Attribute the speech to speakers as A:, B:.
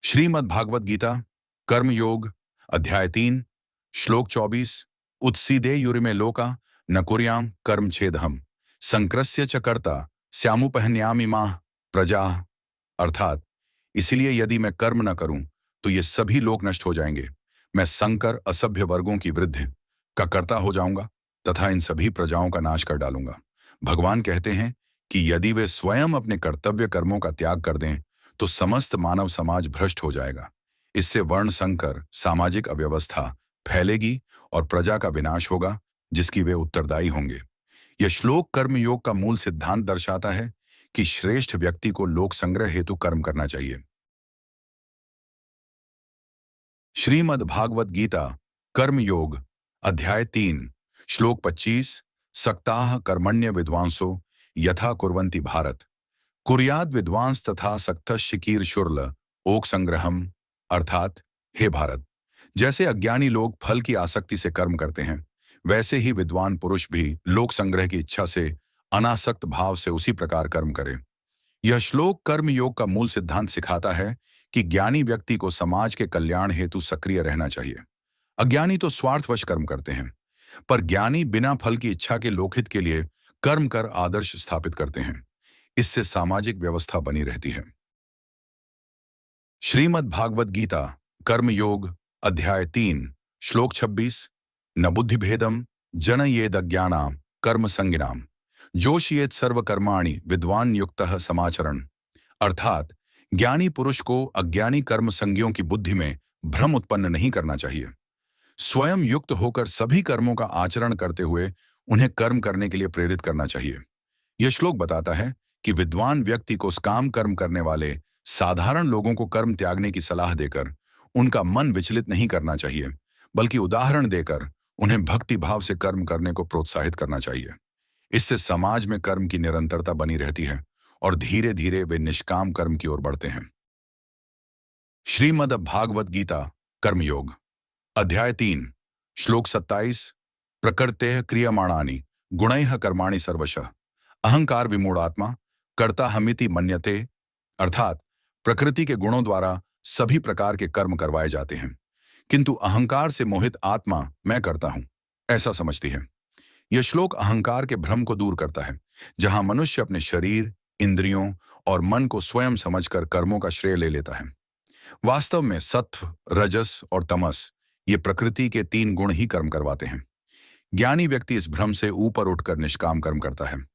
A: श्रीमद् भागवत गीता कर्म योग अध्याय 3 श्लोक 24 उत्सीदे युरिमे लोका न कुर्याम कर्म छेदहम संक्रस्य च कर्ता श्यामुपहन्यामि माह प्रजा। अर्थात इसलिए यदि मैं कर्म न करूं तो ये सभी लोग नष्ट हो जाएंगे। मैं संकर असभ्य वर्गों की वृद्धि का कर्ता हो जाऊंगा तथा इन सभी प्रजाओं का नाश कर डालूंगा। भगवान कहते हैं कि यदि वे स्वयं अपने कर्तव्य कर्मों का त्याग कर दें तो समस्त मानव समाज भ्रष्ट हो जाएगा। इससे वर्ण संकर सामाजिक अव्यवस्था फैलेगी और प्रजा का विनाश होगा जिसकी वे उत्तरदायी होंगे। यह श्लोक कर्म योग का मूल सिद्धांत दर्शाता है कि श्रेष्ठ व्यक्ति को लोक संग्रह हेतु कर्म करना चाहिए। श्रीमद् भागवत गीता कर्म योग अध्याय 3 श्लोक 25 सक्ताः कर्मण्य विद्वांसो यथा कुर्वन्ति भारत कुर्याद विद्वांस तथा सक्तशिकीर शुर्ल ओक संग्रहम। अर्थात हे भारत, जैसे अज्ञानी लोग फल की आसक्ति से कर्म करते हैं वैसे ही विद्वान पुरुष भी लोक संग्रह की इच्छा से अनासक्त भाव से उसी प्रकार कर्म करें। यह श्लोक कर्म योग का मूल सिद्धांत सिखाता है कि ज्ञानी व्यक्ति को समाज के कल्याण हेतु सक्रिय रहना चाहिए। अज्ञानी तो स्वार्थवश कर्म करते हैं, पर ज्ञानी बिना फल की इच्छा के लोकहित के लिए कर्म कर आदर्श स्थापित करते हैं। इससे सामाजिक व्यवस्था बनी रहती है। श्रीमद् भागवत गीता कर्म योग अध्याय 3 श्लोक 26 न बुद्धिभेदम जनयेद अज्ञानाम कर्म संगिनाम जोशयेत सर्वकर्माणि विद्वान युक्तः समाचरण। अर्थात ज्ञानी पुरुष को अज्ञानी कर्म संगियों की बुद्धि में भ्रम उत्पन्न नहीं करना चाहिए। स्वयं युक्त होकर सभी कर्मों का आचरण करते हुए उन्हें कर्म करने के लिए प्रेरित करना चाहिए। यह श्लोक बताता है कि विद्वान व्यक्ति को काम कर्म करने वाले साधारण लोगों को कर्म त्यागने की सलाह देकर उनका मन विचलित नहीं करना चाहिए, बल्कि उदाहरण देकर उन्हें भक्ति भाव से कर्म करने को प्रोत्साहित करना चाहिए। इससे समाज में कर्म की निरंतरता बनी रहती है और धीरे धीरे वे निष्काम कर्म की ओर बढ़ते हैं। श्रीमद् भागवत गीता कर्म योग अध्याय 3 श्लोक 27 प्रकृतेः क्रियमाणानि गुणैः कर्माणि सर्वशः अहंकार विमूढ़ात्मा कर्ता हमिति मन्यते। अर्थात प्रकृति के गुणों द्वारा सभी प्रकार के कर्म करवाए जाते हैं, किंतु अहंकार से मोहित आत्मा मैं करता हूं ऐसा समझती है। यह श्लोक अहंकार के भ्रम को दूर करता है, जहां मनुष्य अपने शरीर, इंद्रियों और मन को स्वयं समझकर कर्मों का श्रेय ले लेता है। वास्तव में सत्व, रजस और तमस ये प्रकृति के 3 गुण ही कर्म करवाते हैं। ज्ञानी व्यक्ति इस भ्रम से ऊपर उठकर निष्काम कर्म करता है।